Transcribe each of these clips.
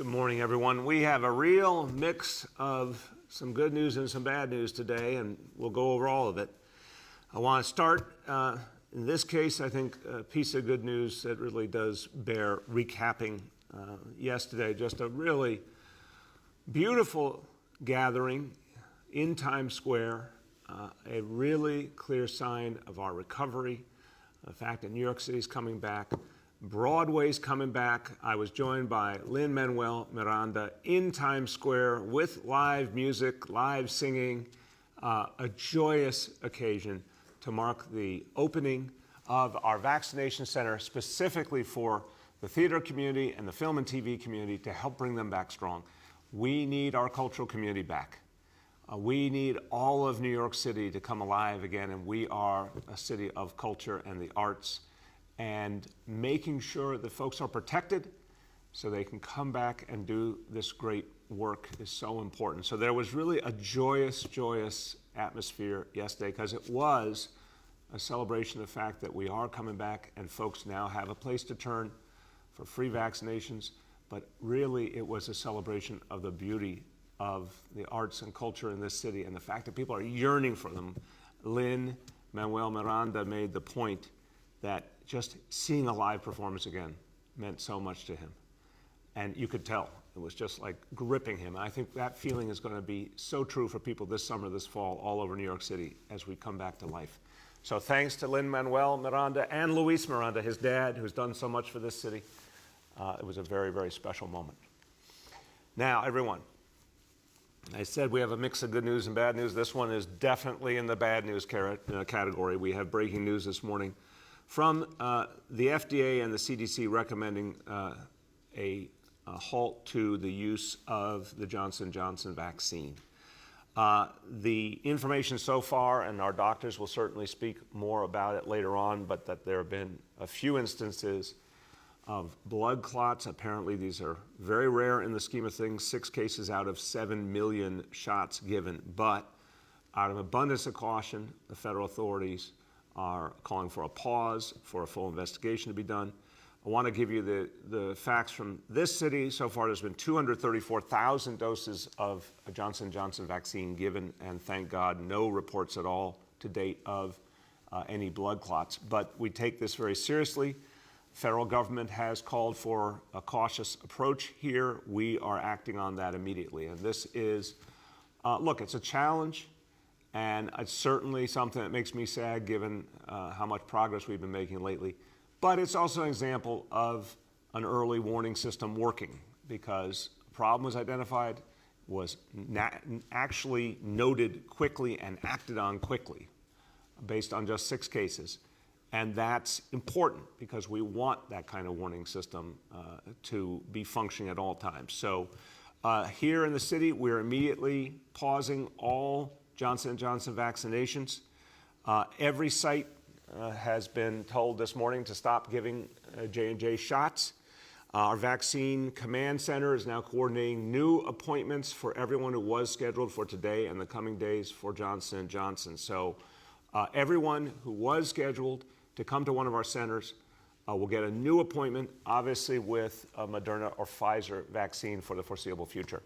Good morning, everyone. We have a real mix of some good news and some bad news today, and we'll go over all of it. I want to start, in this case, I think a piece of good news that really does bear recapping. Yesterday, just a really beautiful gathering in Times Square, a really clear sign of our recovery, the fact that New York City is coming back. Broadway's coming back. I was joined by Lin-Manuel Miranda in Times Square with live music, live singing, a joyous occasion to mark the opening of our vaccination center specifically for the theater community and the film and TV community to help bring them back strong. We need our cultural community back. We need all of New York City to come alive again, and we are a city of culture and the arts. And making sure that folks are protected so they can come back and do this great work is so important. So there was really a joyous atmosphere yesterday because it was a celebration of the fact that we are coming back and folks now have a place to turn for free vaccinations. But really it was a celebration of the beauty of the arts and culture in this city and the fact that people are yearning for them. Lin-Manuel Miranda made the point that just seeing a live performance again meant so much to him. And you could tell, it was just like gripping him. And I think that feeling is going to be so true for people this summer, this fall, all over New York City as we come back to life. So thanks to Lin-Manuel Miranda and Luis Miranda, his dad, who's done so much for this city. It was a very special moment. Now, everyone, I said we have a mix of good news and bad news. This one is definitely in the bad news category. We have breaking news this morning from the FDA and the CDC recommending a halt to the use of the Johnson & Johnson vaccine. The information so far, and our doctors will certainly speak more about it later on, but that there have been a few instances of blood clots. Apparently these are very rare in the scheme of things, 6 cases out of 7 million shots given. But out of abundance of caution, the federal authorities are calling for a pause, for a full investigation to be done. I want to give you the facts from this city. So far, there's been 234,000 doses of a Johnson & Johnson vaccine given, and thank God, no reports at all to date of any blood clots. But we take this very seriously. The federal government has called for a cautious approach here. We are acting on that immediately. And this is, look, it's a challenge. And it's certainly something that makes me sad given how much progress we've been making lately. But it's also an example of an early warning system working because a problem was identified, was actually noted quickly and acted on quickly based on just 6 cases. And that's important because we want that kind of warning system to be functioning at all times. So here in the city, we're immediately pausing all Johnson & Johnson vaccinations. Every site has been told this morning to stop giving J&J shots. Our vaccine command center is now coordinating new appointments for everyone who was scheduled for today and the coming days for Johnson & Johnson. So everyone who was scheduled to come to one of our centers will get a new appointment, obviously with a Moderna or Pfizer vaccine for the foreseeable future.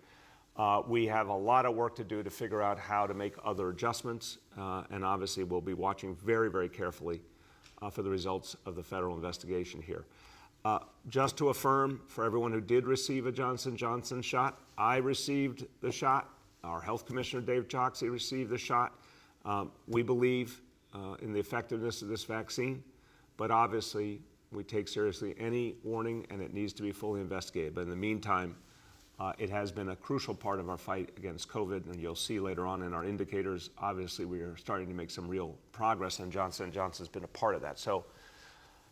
We have a lot of work to do to figure out how to make other adjustments, and obviously we'll be watching very carefully for the results of the federal investigation here. Just to affirm for everyone who did receive a Johnson & Johnson shot, I received the shot. Our Health Commissioner, Dave Choksi, received the shot. We believe in the effectiveness of this vaccine, but obviously we take seriously any warning and it needs to be fully investigated. But in the meantime, it has been a crucial part of our fight against COVID, and you'll see later on in our indicators, obviously we are starting to make some real progress, and Johnson & Johnson has been a part of that. So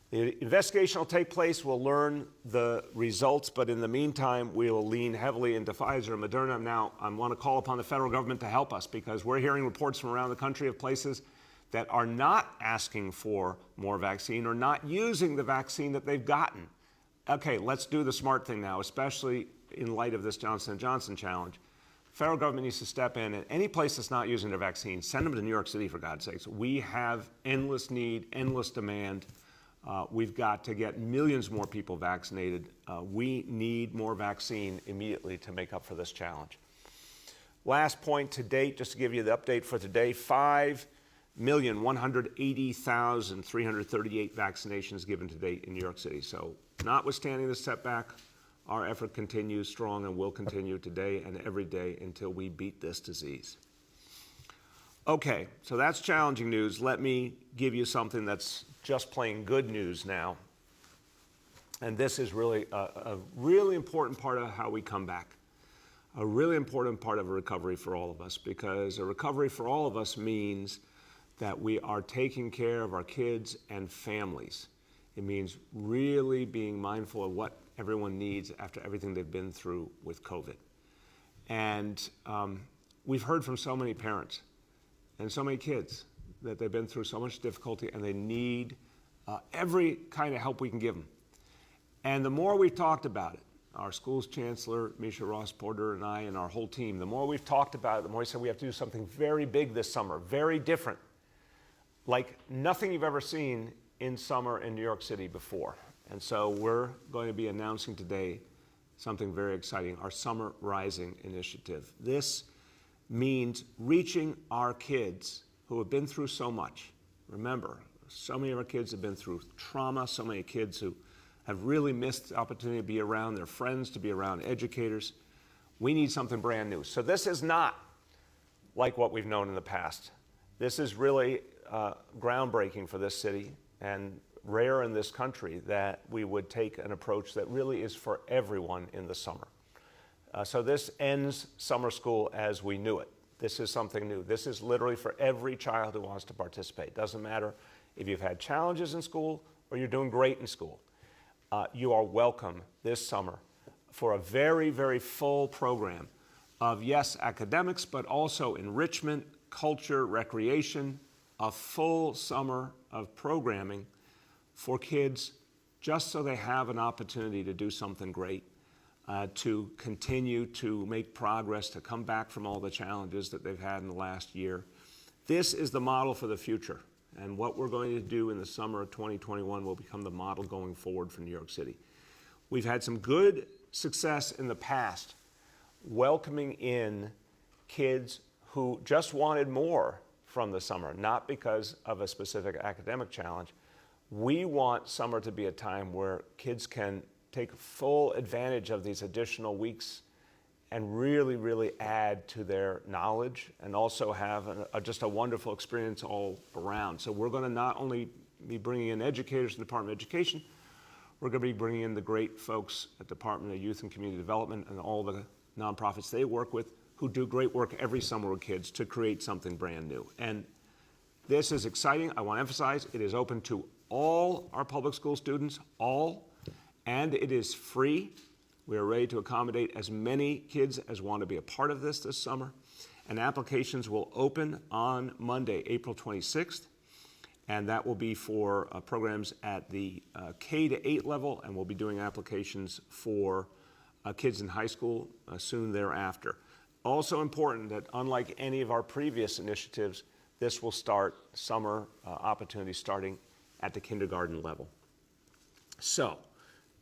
the investigation will take place. We'll learn the results, but in the meantime, we will lean heavily into Pfizer and Moderna. Now, I want to call upon the federal government to help us because we're hearing reports from around the country of places that are not asking for more vaccine or not using the vaccine that they've gotten. Okay, let's do the smart thing now, especially in light of this Johnson & Johnson challenge. Federal government needs to step in, and any place that's not using their vaccine, send them to New York City, for God's sakes. We have endless need, endless demand. We've got to get millions more people vaccinated. We need more vaccine immediately to make up for this challenge. Last point to date, just to give you the update for today, 5,180,338 vaccinations given to date in New York City. So notwithstanding the setback, our effort continues strong and will continue today and every day until we beat this disease. Okay, so that's challenging news. Let me give you something that's just plain good news now. And this is really a really important part of how we come back. A really important part of a recovery for all of us, because a recovery for all of us means that we are taking care of our kids and families. It means really being mindful of what everyone needs after everything they've been through with COVID. And we've heard from so many parents and so many kids that they've been through so much difficulty and they need every kind of help we can give them. And the more we've talked about it, our school's chancellor, Misha Ross Porter, and I, and our whole team, the more we've talked about it, the more we said we have to do something very big this summer, very different, like nothing you've ever seen in summer in New York City before. And so we're going to be announcing today something very exciting, our Summer Rising initiative. This means reaching our kids who have been through so much. Remember, so many of our kids have been through trauma, so many kids who have really missed the opportunity to be around their friends, to be around educators. We need something brand new. So this is not like what we've known in the past. This is really groundbreaking for this city and rare in this country that we would take an approach that really is for everyone in the summer. So this ends summer school as we knew it. This is something new. This is literally for every child who wants to participate. Doesn't matter if you've had challenges in school or you're doing great in school. You are welcome this summer for a very, very full program of, yes, academics, but also enrichment, culture, recreation, a full summer of programming for kids just so they have an opportunity to do something great, to continue to make progress, to come back from all the challenges that they've had in the last year. This is the model for the future. And what we're going to do in the summer of 2021 will become the model going forward for New York City. We've had some good success in the past welcoming in kids who just wanted more from the summer, not because of a specific academic challenge. We want summer to be a time where kids can take full advantage of these additional weeks and really, really add to their knowledge and also have just a wonderful experience all around. So we're going to not only be bringing in educators in the Department of Education, we're going to be bringing in the great folks at the Department of Youth and Community Development and all the nonprofits they work with who do great work every summer with kids to create something brand new. And this is exciting. I want to emphasize it is open to all our public school students, all, and it is free. We are ready to accommodate as many kids as want to be a part of this summer. And applications will open on Monday, April 26th. And that will be for programs at the K to 8 level, and we'll be doing applications for kids in high school soon thereafter. Also important that unlike any of our previous initiatives, this will start summer opportunities starting at the kindergarten level. So,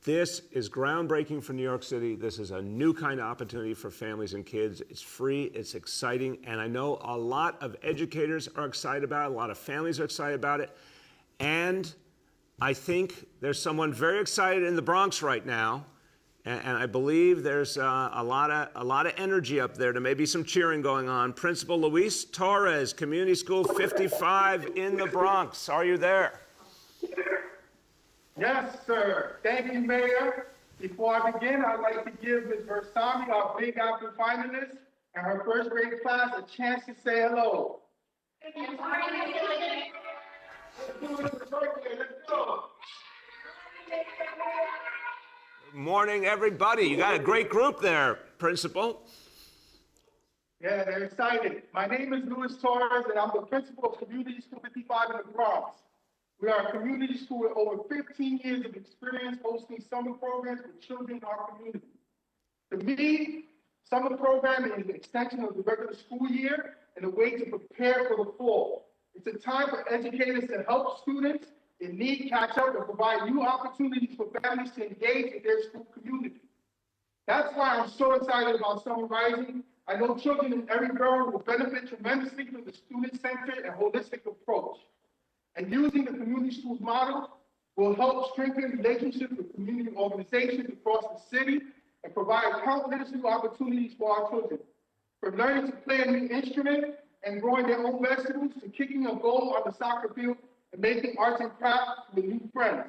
this is groundbreaking for New York City. This is a new kind of opportunity for families and kids. It's free, it's exciting, and I know a lot of educators are excited about it, a lot of families are excited about it, and I think there's someone very excited in the Bronx right now, and I believe there's a lot of energy up there, to maybe some cheering going on. Principal Luis Torres, Community School 55 in the Bronx. Are you there? Yes, sir. Thank you, Mayor. Before I begin, I'd like to give Ms. Versami, our Big Apple finalist, and her first grade class a chance to say hello. Good morning, everybody. You got a great group there, Principal. Yeah, they're excited. My name is Luis Torres, and I'm the principal of Community School 55 in the Bronx. We are a community school with over 15 years of experience hosting summer programs for children in our community. To me, summer programming is an extension of the regular school year and a way to prepare for the fall. It's a time for educators to help students in need catch up and provide new opportunities for families to engage in their school community. That's why I'm so excited about Summer Rising. I know children in every borough will benefit tremendously from the student-centered and holistic approach. And using the community schools model will help strengthen relationships with community organizations across the city and provide countless new opportunities for our children. From learning to play a new instrument and growing their own vegetables to kicking a goal on the soccer field and making arts and crafts with new friends.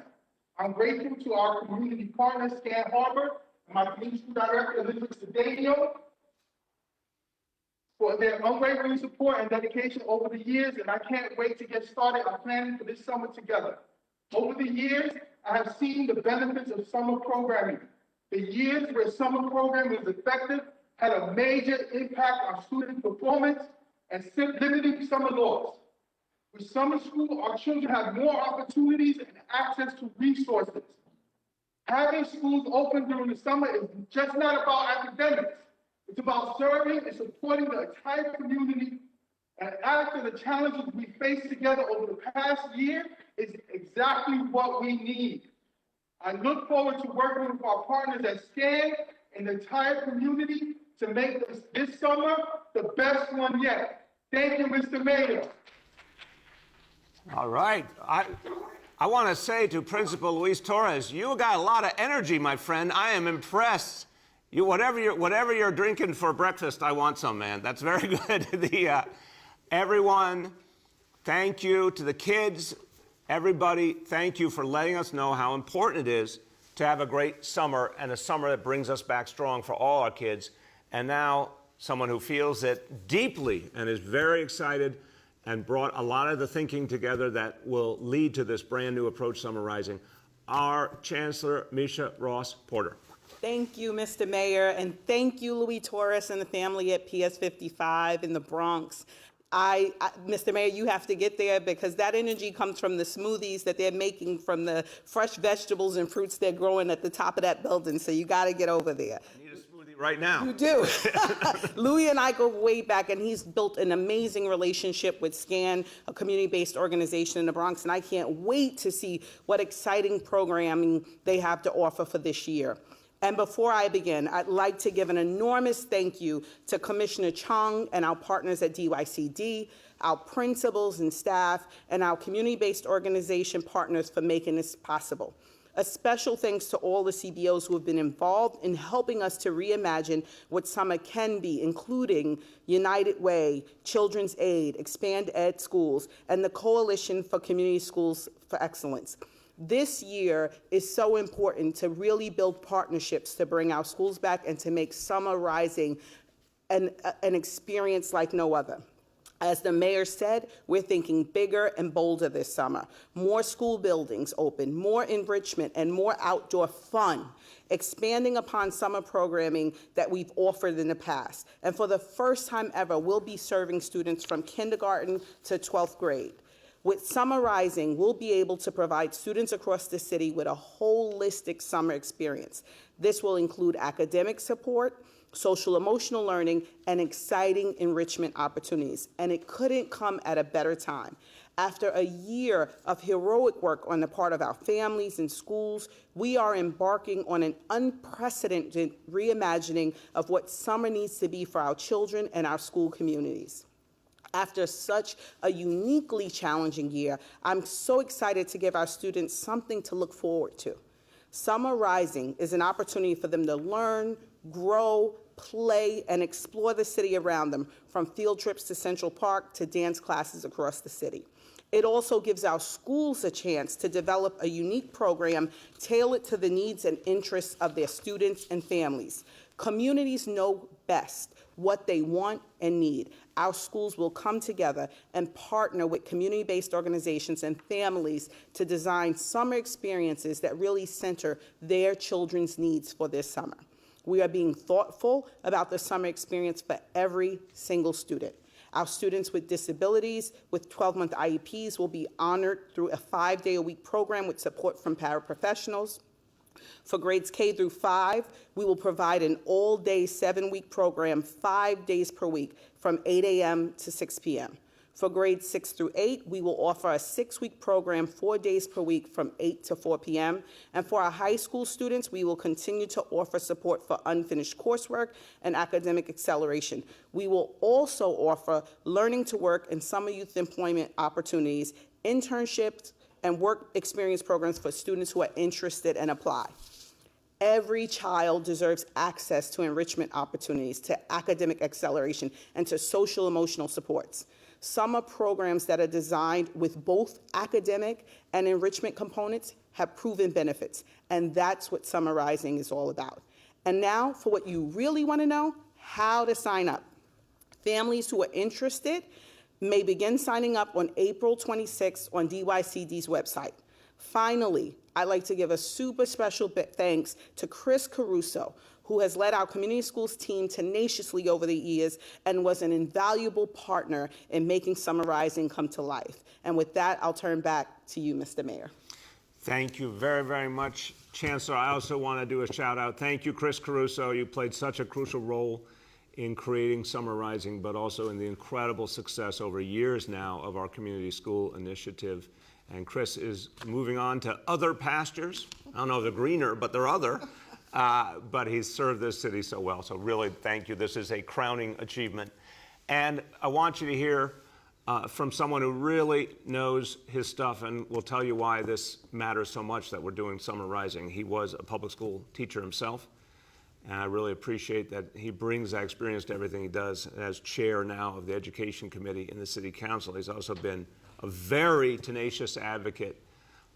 I'm grateful to our community partners, Scan Harbor, and my community school director, Elizabeth Cedeno, for their unwavering support and dedication over the years, and I can't wait to get started on planning for this summer together. Over the years, I have seen the benefits of summer programming. The years where summer programming was effective had a major impact on student performance and limiting summer loss. With summer school, our children have more opportunities and access to resources. Having schools open during the summer is just not about academics. It's about serving and supporting the entire community. And after the challenges we faced together over the past year is exactly what we need. I look forward to working with our partners at SCAN and the entire community to make this summer the best one yet. Thank you, Mr. Mayor. All right. I want to say to Principal Luis Torres, you got a lot of energy, my friend. I am impressed. Whatever you're drinking for breakfast, I want some, man. That's very good. Everyone, thank you. To the kids, everybody, thank you for letting us know how important it is to have a great summer and a summer that brings us back strong for all our kids. And now, someone who feels it deeply and is very excited and brought a lot of the thinking together that will lead to this brand new approach, Summer Rising, our Chancellor, Misha Ross Porter. Thank you, Mr. Mayor, and thank you, Luis Torres and the family at PS 55 in the Bronx. Mr. Mayor, you have to get there because that energy comes from the smoothies that they're making from the fresh vegetables and fruits they're growing at the top of that building, so you got to get over there. I need a smoothie right now. You do. Louis and I go way back, and he's built an amazing relationship with SCAN, a community-based organization in the Bronx, and I can't wait to see what exciting programming they have to offer for this year. And before I begin, I'd like to give an enormous thank you to Commissioner Chung and our partners at DYCD, our principals and staff, and our community-based organization partners for making this possible. A special thanks to all the CBOs who have been involved in helping us to reimagine what summer can be, including United Way, Children's Aid, Expand Ed Schools, and the Coalition for Community Schools for Excellence. This year is so important to really build partnerships to bring our schools back and to make Summer Rising an experience like no other. As the mayor said, we're thinking bigger and bolder this summer. More school buildings open, more enrichment, and more outdoor fun, expanding upon summer programming that we've offered in the past. And for the first time ever, we'll be serving students from kindergarten to 12th grade. With Summer Rising, we'll be able to provide students across the city with a holistic summer experience. This will include academic support, social emotional learning, and exciting enrichment opportunities. And it couldn't come at a better time. After a year of heroic work on the part of our families and schools, we are embarking on an unprecedented reimagining of what summer needs to be for our children and our school communities. After such a uniquely challenging year, I'm so excited to give our students something to look forward to. Summer Rising is an opportunity for them to learn, grow, play, and explore the city around them, from field trips to Central Park to dance classes across the city. It also gives our schools a chance to develop a unique program tailored to the needs and interests of their students and families. Communities know best what they want and need. Our schools will come together and partner with community-based organizations and families to design summer experiences that really center their children's needs for this summer. We are being thoughtful about the summer experience for every single student. Our students with disabilities with 12-month IEPs will be honored through a 5-day-a-week program with support from paraprofessionals. For grades K through 5, we will provide an all-day 7-week program 5 days per week from 8 a.m. to 6 p.m. For grades 6 through 8, we will offer a 6-week program 4 days per week from 8 to 4 p.m. And for our high school students, we will continue to offer support for unfinished coursework and academic acceleration. We will also offer learning to work and summer youth employment opportunities, internships, and work experience programs for students who are interested and apply. Every child deserves access to enrichment opportunities, to academic acceleration, and to social emotional supports. Summer programs that are designed with both academic and enrichment components have proven benefits, and that's what Summarizing is all about. And now for what you really want to know, how to sign up. Families who are interested may begin signing up on April 26th on DYCD's website. Finally, I'd like to give a super special thanks to Chris Caruso, who has led our community schools team tenaciously over the years and was an invaluable partner in making Summarizing come to life. And with that, I'll turn back to you, Mr. Mayor. Thank you very, very much, Chancellor. I also want to do a shout out. Thank you, Chris Caruso. You played such a crucial role in creating Summarizing, but also in the incredible success over years now of our community school initiative. And Chris is moving on to other pastures. I don't know if they're greener, but they're other. But he's served this city so well. So really, thank you. This is a crowning achievement. And I want you to hear from someone who really knows his stuff and will tell you why this matters so much that we're doing Summarizing. He was a public school teacher himself. And I really appreciate that he brings that experience to everything he does. As chair now of the Education Committee in the City Council, he's also been a very tenacious advocate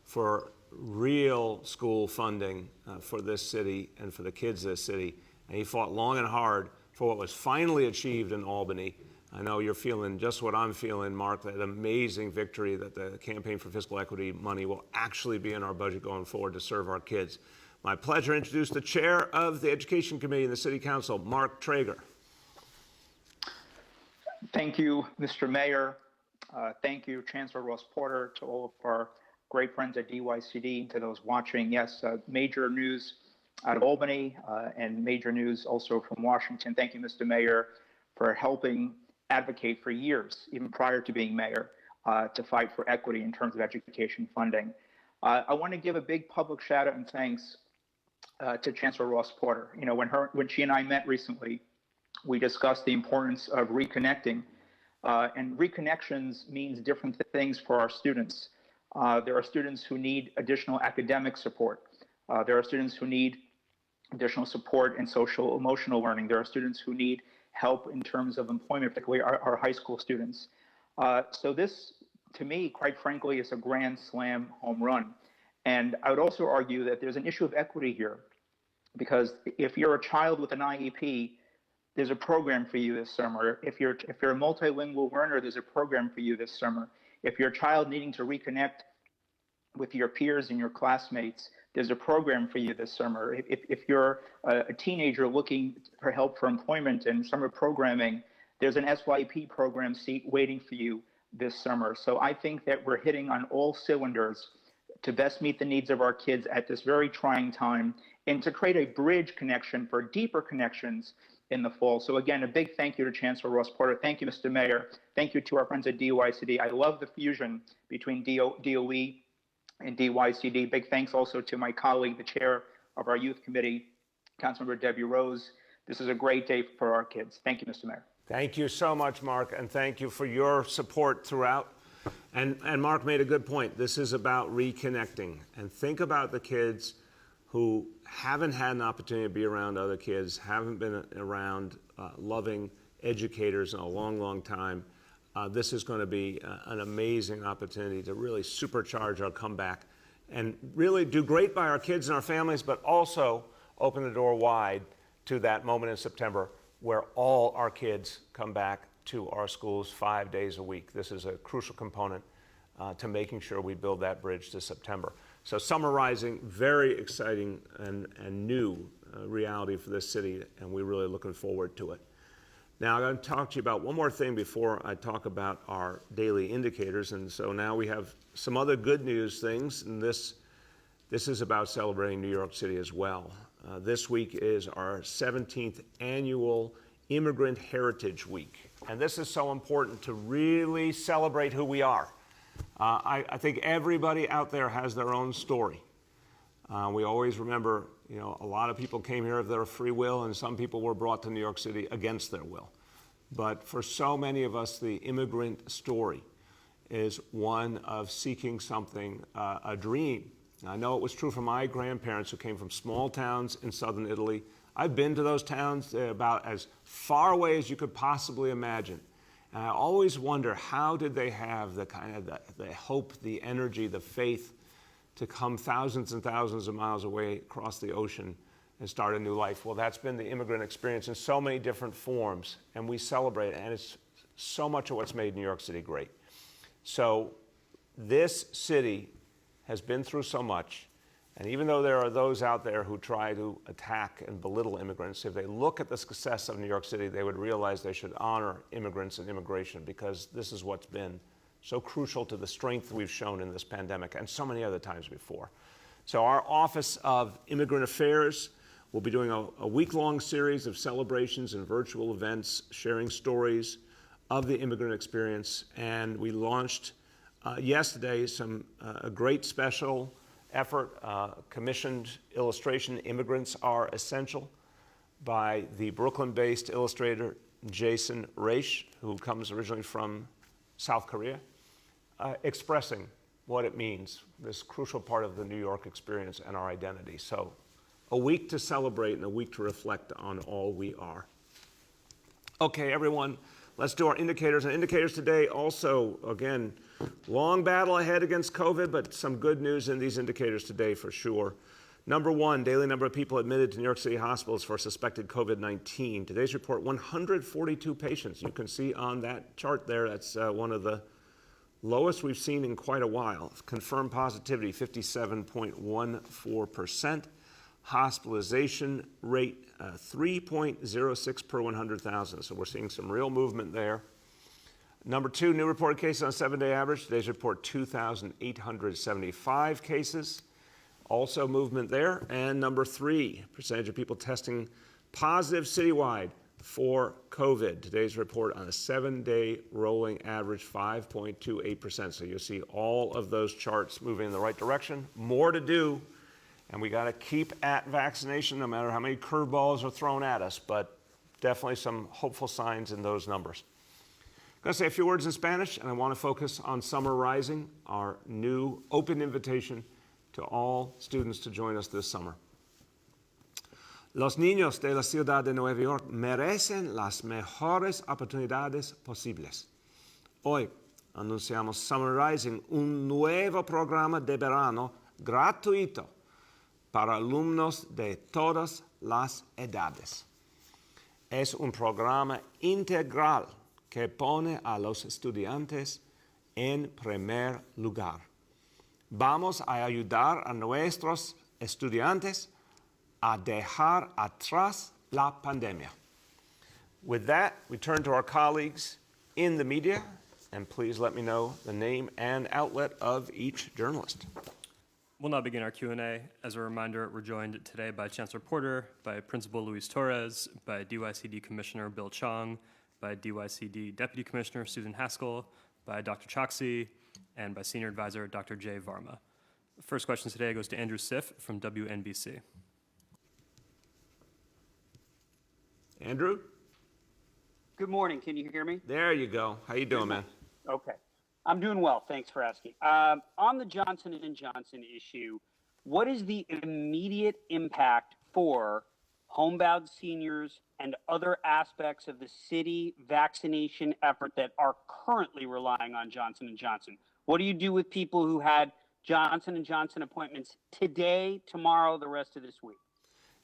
for real school funding for this city and for the kids of this city. And he fought long and hard for what was finally achieved in Albany. I know you're feeling just what I'm feeling, Mark, that amazing victory that the Campaign for Fiscal Equity money will actually be in our budget going forward to serve our kids. My pleasure to introduce the chair of the Education Committee in the City Council, Mark Traeger. Thank you, Mr. Mayor. Thank you, Chancellor Ross Porter, to all of our great friends at DYCD, to those watching. Yes, major news out of Albany and major news also from Washington. Thank you, Mr. Mayor, for helping advocate for years, even prior to being mayor, to fight for equity in terms of education funding. I want to give a big public shout out and thanks to Chancellor Ross Porter. You know, when she and I met recently, we discussed the importance of reconnecting. And reconnections means different things for our students. There are students who need additional academic support. There are students who need additional support in social emotional learning. There are students who need help in terms of employment, particularly our high school students. So this, to me, quite frankly, is a grand slam home run. And I would also argue that there's an issue of equity here, because if you're a child with an IEP, there's a program for you this summer. If you're a multilingual learner, there's a program for you this summer. If you're a child needing to reconnect with your peers and your classmates, there's a program for you this summer. If you're a teenager looking for help for employment and summer programming, there's an SYP program seat waiting for you this summer. So I think that we're hitting on all cylinders to best meet the needs of our kids at this very trying time and to create a bridge connection for deeper connections in the fall. So again, a big thank you to Chancellor Ross Porter. Thank you, Mr. Mayor. Thank you to our friends at DYCD. I love the fusion between DOE and DYCD. Big thanks also to my colleague, the chair of our youth committee, Councilmember Debbie Rose. This is a great day for our kids. Thank you, Mr. Mayor. Thank you so much, Mark, and thank you for your support throughout. And Mark made a good point. This is about reconnecting. And think about the kids who haven't had an opportunity to be around other kids, haven't been around loving educators in a long, long time. This is going to be an amazing opportunity to really supercharge our comeback and really do great by our kids and our families, but also open the door wide to that moment in September where all our kids come back to our schools 5 days a week. This is a crucial component to making sure we build that bridge to September. So Summarizing, very exciting and new reality for this city, and we're really looking forward to it. Now I'm going to talk to you about one more thing before I talk about our daily indicators. And so now we have some other good news things, and this is about celebrating New York City as well. This week is our 17th annual Immigrant Heritage Week. And this is so important to really celebrate who we are. I think everybody out there has their own story. We always remember, a lot of people came here of their free will, and some people were brought to New York City against their will. But for so many of us, the immigrant story is one of seeking something, a dream. I know it was true for my grandparents who came from small towns in southern Italy. I've been to those towns. They're about as far away as you could possibly imagine. And I always wonder, how did they have the kind of the hope, the energy, the faith to come thousands and thousands of miles away across the ocean and start a new life? Well, that's been the immigrant experience in so many different forms, and we celebrate it, and it's so much of what's made New York City great. So this city has been through so much, and even though there are those out there who try to attack and belittle immigrants, if they look at the success of New York City, they would realize they should honor immigrants and immigration, because this is what's been so crucial to the strength we've shown in this pandemic and so many other times before. So our Office of Immigrant Affairs will be doing a week-long series of celebrations and virtual events sharing stories of the immigrant experience, and we launched yesterday a great special effort, commissioned illustration, Immigrants Are Essential, by the Brooklyn-based illustrator Jason Raish, who comes originally from South Korea, expressing what it means, this crucial part of the New York experience and our identity. So a week to celebrate and a week to reflect on all we are. Okay, everyone, let's do our indicators. And indicators today also, again, long battle ahead against COVID, but some good news in these indicators today for sure. Number one, daily number of people admitted to New York City hospitals for suspected COVID-19. Today's report, 142 patients. You can see on that chart there, that's one of the lowest we've seen in quite a while. Confirmed positivity, 57.14%. Hospitalization rate, 3.06 per 100,000. So we're seeing some real movement there. Number two, new reported cases on a 7-day average. Today's report, 2,875 cases. Also movement there. And number three, percentage of people testing positive citywide for COVID. Today's report on a 7-day rolling average, 5.28%. So you'll see all of those charts moving in the right direction. More to do, and we got to keep at vaccination no matter how many curveballs are thrown at us, but definitely some hopeful signs in those numbers. I'm going to say a few words in Spanish, and I want to focus on Summer Rising, our new open invitation to all students to join us this summer. Los niños de la ciudad de Nueva York merecen las mejores oportunidades posibles. Hoy anunciamos Summer Rising, un nuevo programa de verano gratuito para alumnos de todas las edades. Es un programa integral que pone a los estudiantes en primer lugar. Vamos a ayudar a nuestros estudiantes a dejar atrás la pandemia. With that, we turn to our colleagues in the media, and please let me know the name and outlet of each journalist. We'll now begin our Q&A. As a reminder, we're joined today by Chancellor Porter, by Principal Luis Torres, by DYCD Commissioner Bill Chong, by DYCD Deputy Commissioner Susan Haskell, by Dr. Choksi, and by Senior Advisor Dr. Jay Varma. The first question today goes to Andrew Siff from WNBC. Andrew? Good morning. Can you hear me? There you go. How you doing, man? Okay. I'm doing well. Thanks for asking. On the Johnson & Johnson issue, what is the immediate impact for homebound seniors and other aspects of the city vaccination effort that are currently relying on Johnson & Johnson? What do you do with people who had Johnson & Johnson appointments today, tomorrow, the rest of this week?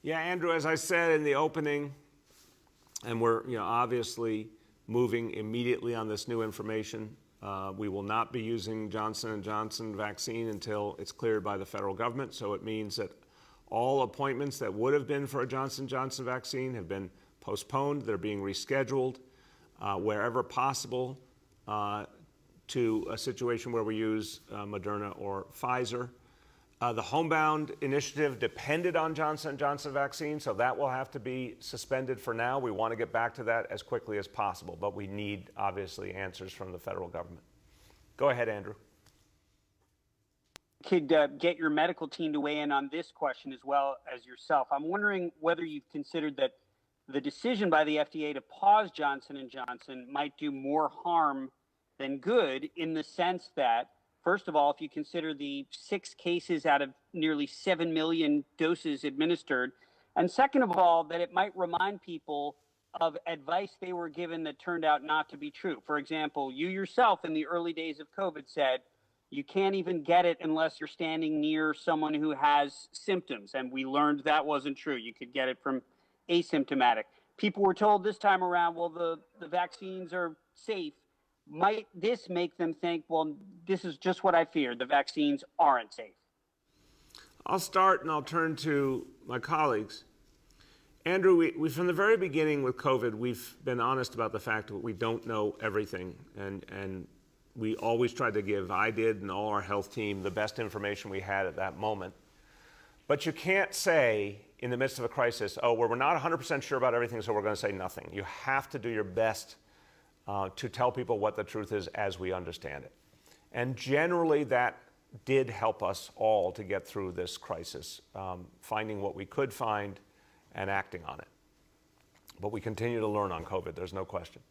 Yeah, Andrew, as I said in the opening, and we're obviously moving immediately on this new information. We will not be using Johnson & Johnson vaccine until it's cleared by the federal government. So it means that all appointments that would have been for a Johnson & Johnson vaccine have been postponed. They're being rescheduled wherever possible to a situation where we use Moderna or Pfizer. The homebound initiative depended on Johnson & Johnson vaccine, so that will have to be suspended for now. We want to get back to that as quickly as possible, but we need, obviously, answers from the federal government. Go ahead, Andrew. Could get your medical team to weigh in on this question as well as yourself. I'm wondering whether you've considered that the decision by the FDA to pause Johnson & Johnson might do more harm than good, in the sense that, first of all, if you consider the 6 cases out of nearly 7 million doses administered, and second of all, that it might remind people of advice they were given that turned out not to be true. For example, you yourself in the early days of COVID said, you can't even get it unless you're standing near someone who has symptoms. And we learned that wasn't true. You could get it from asymptomatic. People were told this time around, well, the vaccines are safe. Might this make them think, well, this is just what I feared, the vaccines aren't safe? I'll start and I'll turn to my colleagues. Andrew, we from the very beginning with COVID, we've been honest about the fact that we don't know everything. And we always tried to give, I did and all our health team, the best information we had at that moment. But you can't say in the midst of a crisis, oh, well, we're not 100% sure about everything, so we're going to say nothing. You have to do your best to tell people what the truth is as we understand it. And generally that did help us all to get through this crisis, finding what we could find and acting on it. But we continue to learn on COVID, there's no question.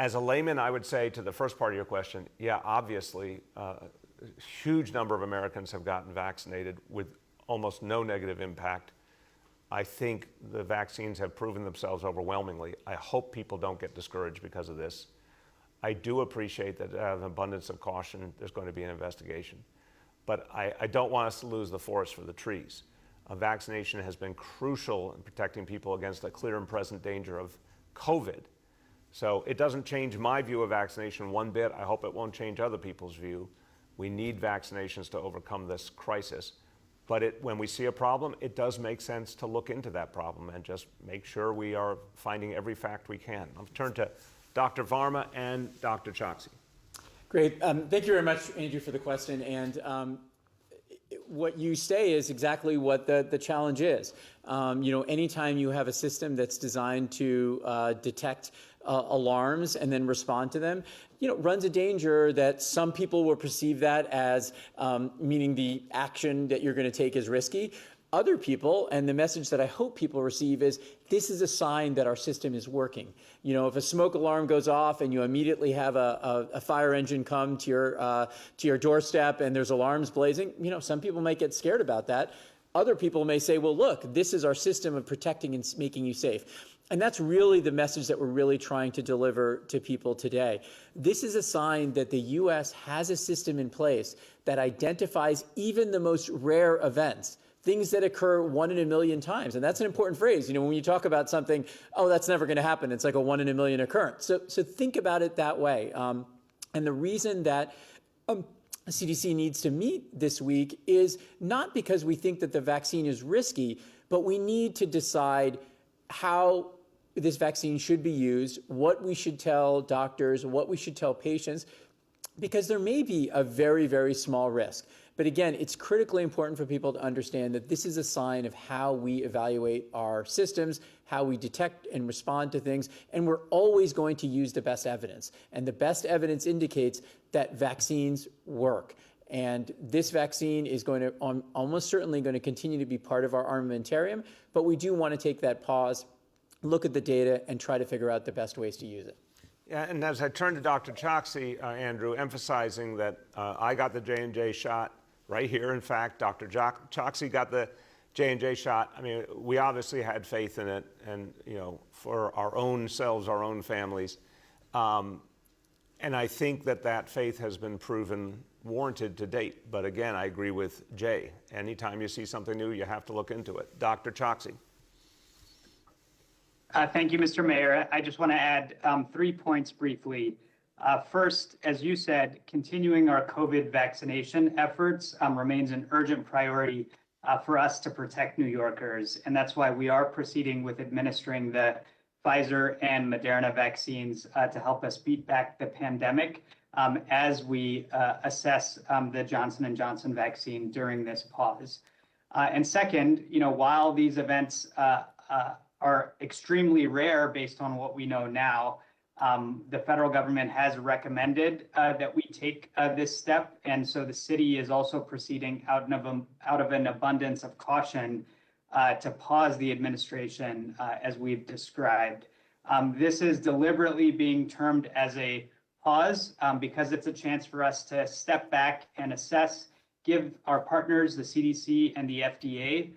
As a layman, I would say to the first part of your question, yeah, obviously, a huge number of Americans have gotten vaccinated with almost no negative impact. I think the vaccines have proven themselves overwhelmingly. I hope people don't get discouraged because of this. I do appreciate that out of an abundance of caution, there's going to be an investigation. But I don't want us to lose the forest for the trees. Vaccination has been crucial in protecting people against the clear and present danger of COVID. So it doesn't change my view of vaccination one bit. I hope it won't change other people's view. We need vaccinations to overcome this crisis. But when we see a problem, it does make sense to look into that problem and just make sure we are finding every fact we can. I'll turn to Dr. Varma and Dr. Choksi. Great. Thank you very much, Andrew, for the question. And what you say is exactly what the challenge is. Anytime you have a system that's designed to detect alarms and then respond to them, runs a danger that some people will perceive that as meaning the action that you're going to take is risky. Other people, and the message that I hope people receive is, this is a sign that our system is working. If a smoke alarm goes off and you immediately have a fire engine come to your doorstep and there's alarms blazing, some people might get scared about that. Other people may say, well, look, this is our system of protecting and making you safe. And that's really the message that we're really trying to deliver to people today. This is a sign that the U.S. has a system in place that identifies even the most rare events, things that occur 1 in a million times. And that's an important phrase. When you talk about something, oh, that's never going to happen, it's like a 1 in a million occurrence. So think about it that way. And the reason that CDC needs to meet this week is not because we think that the vaccine is risky, but we need to decide how this vaccine should be used, what we should tell doctors, what we should tell patients, because there may be a very, very small risk. But again, it's critically important for people to understand that this is a sign of how we evaluate our systems, how we detect and respond to things, and we're always going to use the best evidence. And the best evidence indicates that vaccines work. And this vaccine is going to almost certainly going to continue to be part of our armamentarium, but we do want to take that pause, look at the data, and try to figure out the best ways to use it. Yeah, and as I turn to Dr. Choksi, Andrew, emphasizing that I got the J&J shot right here. In fact, Dr. Choksi got the J&J shot. I mean, we obviously had faith in it, and for our own selves, our own families. And I think that faith has been proven warranted to date. But again, I agree with Jay. Anytime you see something new, you have to look into it. Dr. Choksi. Thank you, Mr. Mayor. I just want to add 3 points briefly. First, as you said, continuing our COVID vaccination efforts remains an urgent priority for us to protect New Yorkers. And that's why we are proceeding with administering the Pfizer and Moderna vaccines to help us beat back the pandemic as we assess the Johnson & Johnson vaccine during this pause. And second, while these events are extremely rare based on what we know now, the federal government has recommended that we take this step. And so the city is also proceeding out of an abundance of caution to pause the administration as we've described. This is deliberately being termed as a pause because it's a chance for us to step back and assess, give our partners, the CDC and the FDA,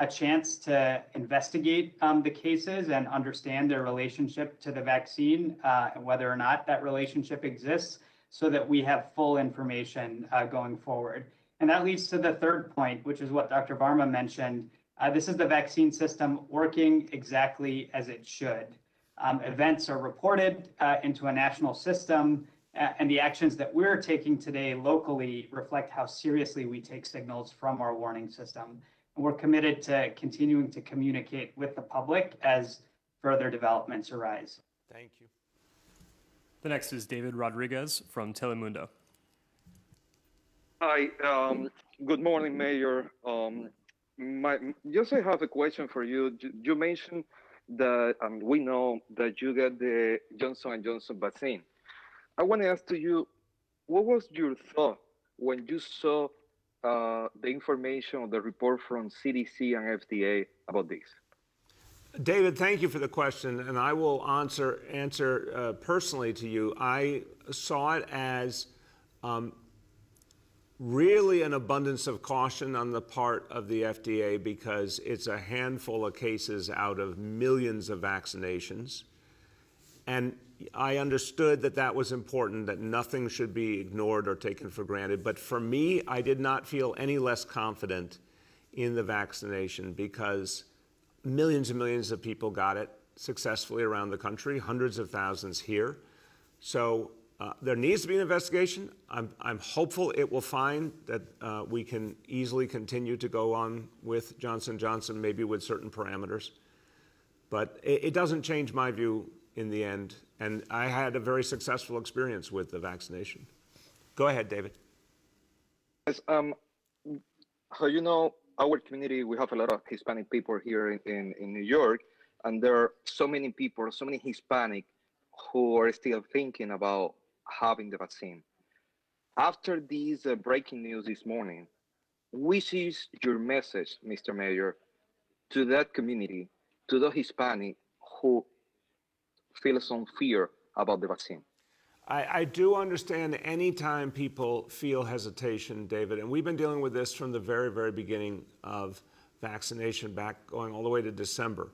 a chance to investigate the cases and understand their relationship to the vaccine and whether or not that relationship exists so that we have full information going forward. And that leads to the third point, which is what Dr. Varma mentioned. This is the vaccine system working exactly as it should. Events are reported into a national system, and the actions that we're taking today locally reflect how seriously we take signals from our warning system. And we're committed to continuing to communicate with the public as further developments arise. Thank you. The next is David Rodriguez from Telemundo. Hi, good morning, Mayor. Just I have a question for you. You mentioned that we know that you get the Johnson & Johnson vaccine. I want to ask to you, what was your thought when you saw the information or the report from CDC and FDA about this? David, thank you for the question, and I will answer personally to you. I saw it as really an abundance of caution on the part of the FDA because it's a handful of cases out of millions of vaccinations. And I understood that that was important, that nothing should be ignored or taken for granted. But for me, I did not feel any less confident in the vaccination because millions and millions of people got it successfully around the country, hundreds of thousands here. So there needs to be an investigation. I'm hopeful it will find that we can easily continue to go on with Johnson & Johnson, maybe with certain parameters. But it doesn't change my view in the end. And I had a very successful experience with the vaccination. Go ahead, David. Yes, how you know, our community, we have a lot of Hispanic people here in New York, and there are so many people, so many Hispanic who are still thinking about having the vaccine. After these breaking news this morning, which is your message, Mr. Mayor, to that community, to the Hispanic who feel some fear about the vaccine? I do understand anytime people feel hesitation, David, and we've been dealing with this from the very, very beginning of vaccination, back going all the way to December.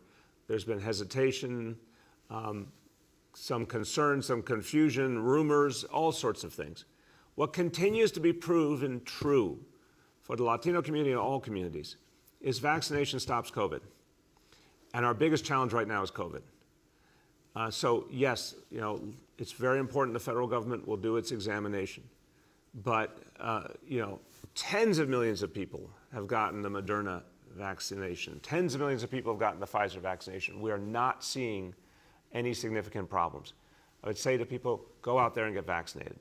There's been hesitation, some concern, some confusion, rumors, all sorts of things. What continues to be proven true for the Latino community and all communities is vaccination stops COVID. And our biggest challenge right now is COVID. So yes, it's very important the federal government will do its examination. But, tens of millions of people have gotten the Moderna vaccination. Tens of millions of people have gotten the Pfizer vaccination. We are not seeing any significant problems. I would say to people, go out there and get vaccinated.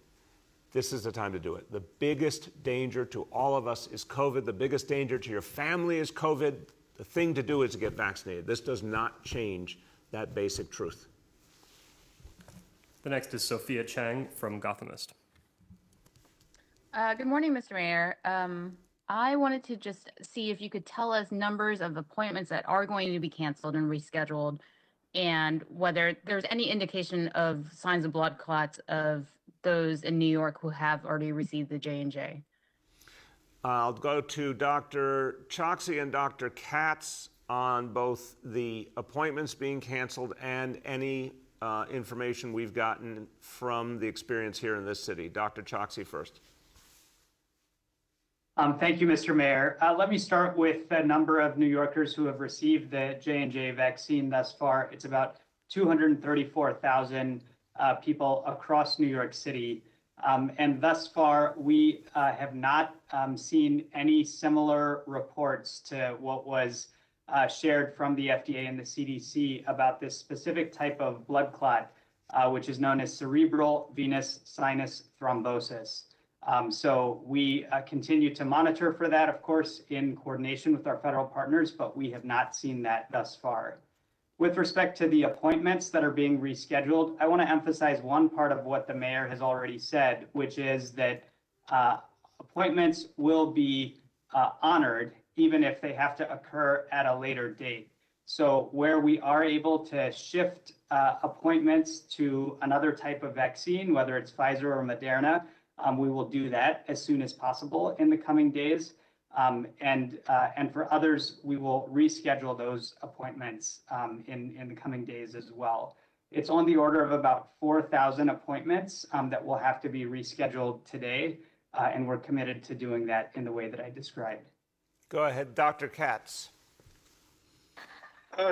This is the time to do it. The biggest danger to all of us is COVID. The biggest danger to your family is COVID. The thing to do is to get vaccinated. This does not change that basic truth. The next is Sophia Chang from Gothamist. Good morning, Mr. Mayor. I wanted to just see if you could tell us numbers of appointments that are going to be canceled and rescheduled, and whether there's any indication of signs of blood clots of those in New York who have already received the J&J. I'll go to Dr. Choksi and Dr. Katz on both the appointments being canceled and any information we've gotten from the experience here in this city. Dr. Choksi first. Thank you, Mr. Mayor. Let me start with the number of New Yorkers who have received the J&J vaccine thus far. It's about 234,000 people across New York City. And thus far, we have not seen any similar reports to what was shared from the FDA and the CDC about this specific type of blood clot, which is known as cerebral venous sinus thrombosis. So we continue to monitor for that, of course, in coordination with our federal partners, but we have not seen that thus far. With respect to the appointments that are being rescheduled, I want to emphasize one part of what the mayor has already said, which is that appointments will be honored even if they have to occur at a later date. So where we are able to shift appointments to another type of vaccine, whether it's Pfizer or Moderna, we will do that as soon as possible in the coming days. And for others, we will reschedule those appointments in the coming days as well. It's on the order of about 4,000 appointments that will have to be rescheduled today, and we're committed to doing that in the way that I described. Go ahead, Dr. Katz.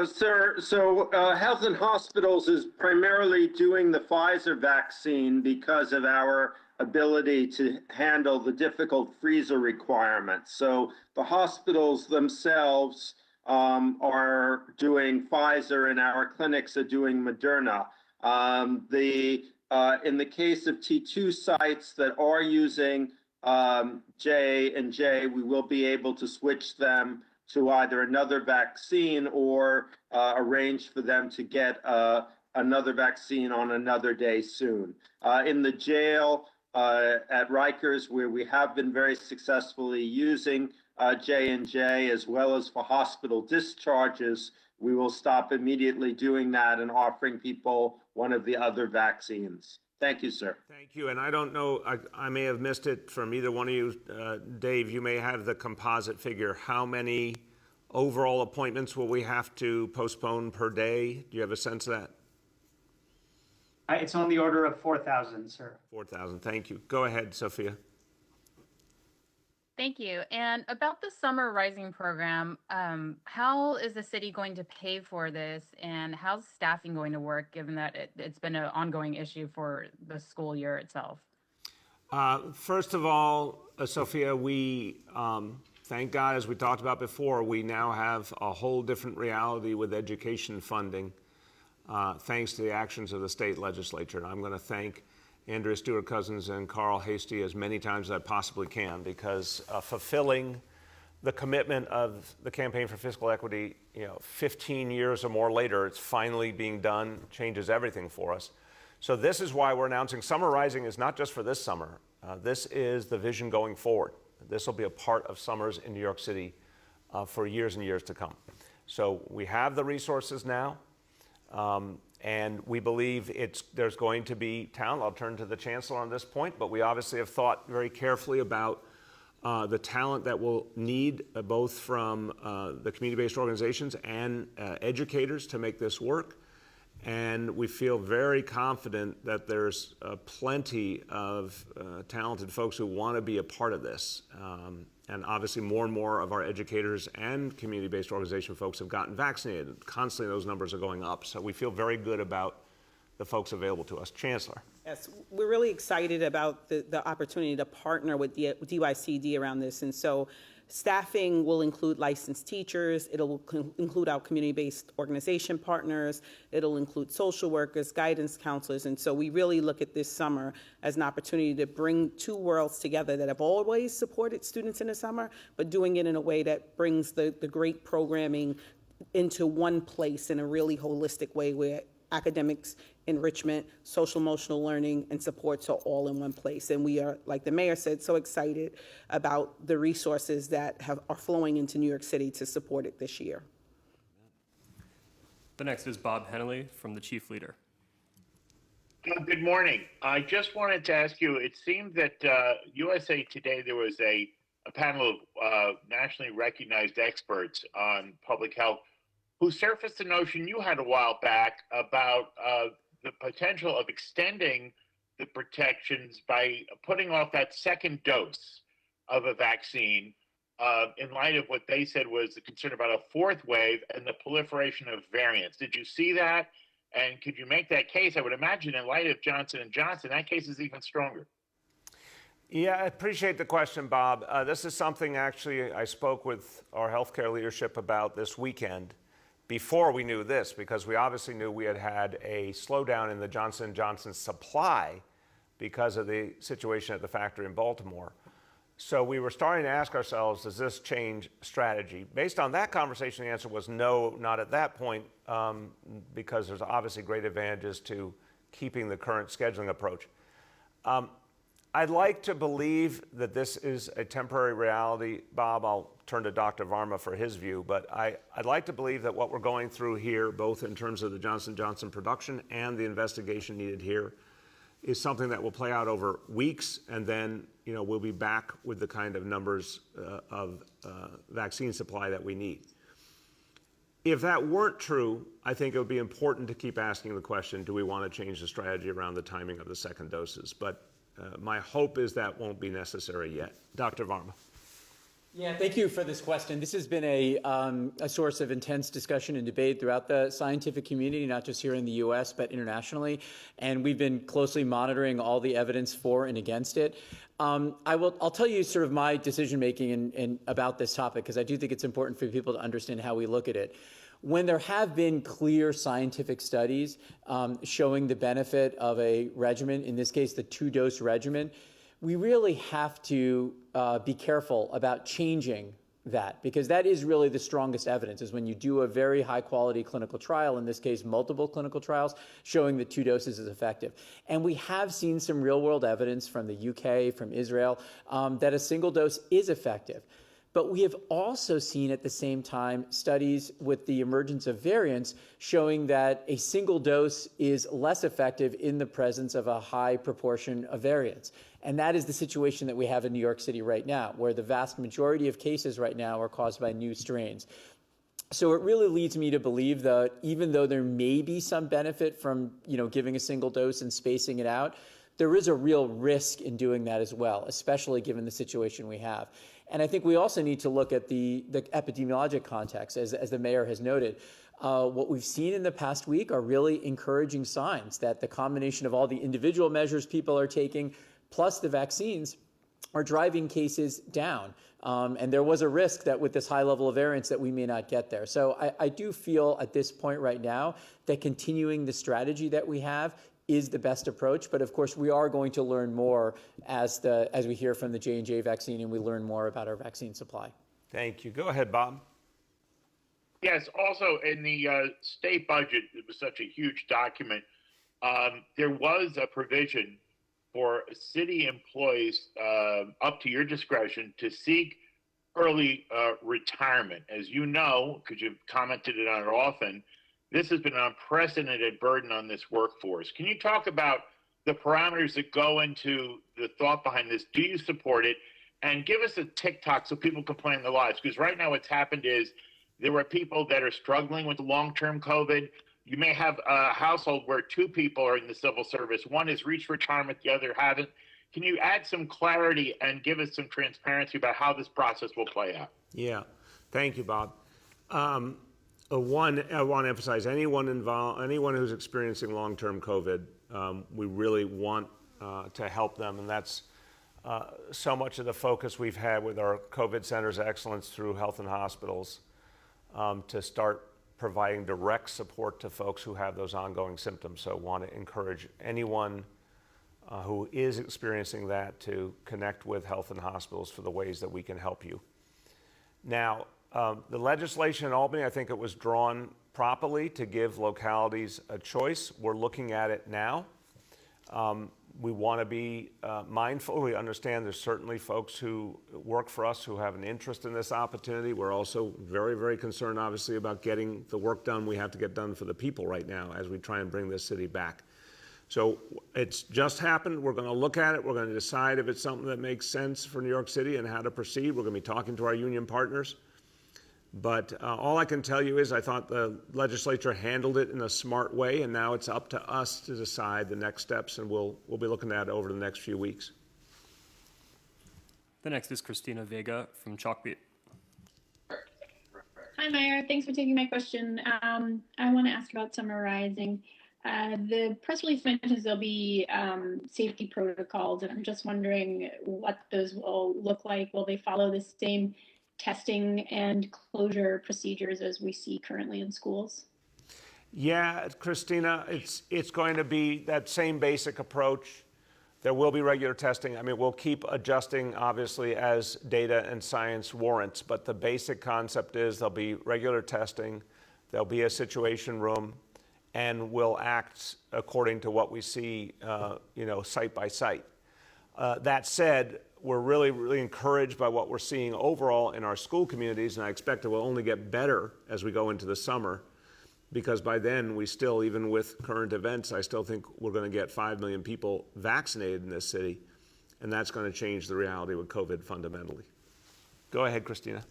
Sir, so Health and Hospitals is primarily doing the Pfizer vaccine because of our ability to handle the difficult freezer requirements. So the hospitals themselves are doing Pfizer and our clinics are doing Moderna. In the case of T2 sites that are using J&J, we will be able to switch them to either another vaccine or arrange for them to get another vaccine on another day soon. In the jail at Rikers, where we have been very successfully using J&J, as well as for hospital discharges, we will stop immediately doing that and offering people one of the other vaccines. Thank you, sir. Thank you. And I don't know, I may have missed it from either one of you. Dave, you may have the composite figure. How many overall appointments will we have to postpone per day? Do you have a sense of that? It's on the order of 4,000, sir. 4,000. Thank you. Go ahead, Sophia. Thank you. And about the Summer Rising program, how is the city going to pay for this, and how's staffing going to work, given that it's been an ongoing issue for the school year itself? First of all, Sophia, we thank God, as we talked about before, we now have a whole different reality with education funding, thanks to the actions of the state legislature. And I'm going to thank Andrea Stewart-Cousins and Carl Hastie as many times as I possibly can, because fulfilling the commitment of the Campaign for Fiscal Equity, 15 years or more later, it's finally being done, changes everything for us. So this is why we're announcing Summer Rising is not just for this summer. This is the vision going forward. This will be a part of summers in New York City for years and years to come. So we have the resources now. And we believe there's going to be talent. I'll turn to the chancellor on this point, but we obviously have thought very carefully about the talent that we'll need both from the community-based organizations and educators to make this work. And we feel very confident that there's plenty of talented folks who want to be a part of this. And obviously more and more of our educators and community-based organization folks have gotten vaccinated. Constantly those numbers are going up. So we feel very good about the folks available to us. Chancellor. Yes, we're really excited about the opportunity to partner with DYCD around this. And so staffing will include licensed teachers. It'll include our community-based organization partners. It'll include social workers, guidance counselors. And so we really look at this summer as an opportunity to bring two worlds together that have always supported students in the summer, but doing it in a way that brings the great programming into one place in a really holistic way where academics, enrichment, social emotional learning, and supports are all in one place. And we are, like the mayor said, so excited about the resources that are flowing into New York City to support it this year. The next is Bob Hennelly from the Chief Leader. Good morning. I just wanted to ask you, it seemed that USA Today, there was a panel of nationally recognized experts on public health who surfaced the notion you had a while back about the potential of extending the protections by putting off that second dose of a vaccine in light of what they said was the concern about a fourth wave and the proliferation of variants. Did you see that? And could you make that case? I would imagine in light of Johnson & Johnson, that case is even stronger. Yeah, I appreciate the question, Bob. This is something actually I spoke with our healthcare leadership about this weekend before we knew this, because we obviously knew we had had a slowdown in the Johnson & Johnson supply because of the situation at the factory in Baltimore. So we were starting to ask ourselves, does this change strategy? Based on that conversation, the answer was no, not at that point, because there's obviously great advantages to keeping the current scheduling approach. I'd like to believe that this is a temporary reality. Bob, I'll turn to Dr. Varma for his view, but I'd like to believe that what we're going through here, both in terms of the Johnson & Johnson production and the investigation needed here, is something that will play out over weeks, and then we'll be back with the kind of numbers of vaccine supply that we need. If that weren't true, I think it would be important to keep asking the question, do we want to change the strategy around the timing of the second doses? But my hope is that won't be necessary yet. Dr. Varma. Yeah, thank you for this question. This has been a source of intense discussion and debate throughout the scientific community, not just here in the U.S., but internationally. And we've been closely monitoring all the evidence for and against it. I'll tell you sort of my decision-making and about this topic, because I do think it's important for people to understand how we look at it. When there have been clear scientific studies showing the benefit of a regimen, in this case, the 2-dose regimen, we really have to be careful about changing that, because that is really the strongest evidence, is when you do a very high quality clinical trial, in this case multiple clinical trials, showing that 2 doses is effective. And we have seen some real world evidence from the UK, from Israel, that a single dose is effective. But we have also seen at the same time studies with the emergence of variants showing that a single dose is less effective in the presence of a high proportion of variants. And that is the situation that we have in New York City right now, where the vast majority of cases right now are caused by new strains. So it really leads me to believe that even though there may be some benefit from giving a single dose and spacing it out, there is a real risk in doing that as well, especially given the situation we have. And I think we also need to look at the epidemiologic context, as the mayor has noted. What we've seen in the past week are really encouraging signs that the combination of all the individual measures people are taking, plus the vaccines, are driving cases down. And there was a risk that with this high level of variance that we may not get there. So I do feel at this point right now that continuing the strategy that we have is the best approach. But of course, we are going to learn more as we hear from the J&J vaccine and we learn more about our vaccine supply. Thank you. Go ahead, Bob. Yes, also in the state budget, it was such a huge document. There was a provision for city employees, up to your discretion, to seek early retirement. As you know, because you've commented on it often, this has been an unprecedented burden on this workforce. Can you talk about the parameters that go into the thought behind this? Do you support it? And give us a TikTok so people can plan their lives. Because right now what's happened is there are people that are struggling with long-term COVID. You may have a household where 2 people are in the civil service. One has reached retirement, the other hasn't. Can you add some clarity and give us some transparency about how this process will play out? Yeah, thank you, Bob. One, I want to emphasize anyone who's experiencing long-term COVID, we really want to help them, and that's so much of the focus we've had with our COVID Centers of Excellence through health and hospitals to start providing direct support to folks who have those ongoing symptoms. So I want to encourage anyone who is experiencing that to connect with health and hospitals for the ways that we can help you. Now, the legislation in Albany, I think it was drawn properly to give localities a choice. We're looking at it now. We want to be mindful. We understand there's certainly folks who work for us who have an interest in this opportunity. We're also very, very concerned, obviously, about getting the work done we have to get done for the people right now as we try and bring this city back. So it's just happened. We're going to look at it. We're going to decide if it's something that makes sense for New York City and how to proceed. We're going to be talking to our union partners. But all I can tell you is I thought the legislature handled it in a smart way, and now it's up to us to decide the next steps, and we'll be looking at it over the next few weeks. The next is Christina Vega from Chalkbeat. Hi, Mayor. Thanks for taking my question. I want to ask about summarizing. The press release mentions there'll be safety protocols, and I'm just wondering what those will look like. Will they follow the same testing and closure procedures as we see currently in schools? Yeah, Christina, it's going to be that same basic approach. There will be regular testing. I mean, we'll keep adjusting, obviously, as data and science warrants, but the basic concept is there'll be regular testing, there'll be a situation room, and we'll act according to what we see, site by site. That said, we're really, really encouraged by what we're seeing overall in our school communities, and I expect it will only get better as we go into the summer, because by then we still, even with current events, I still think we're going to get 5 million people vaccinated in this city, and that's going to change the reality with COVID fundamentally. Go ahead, Christina.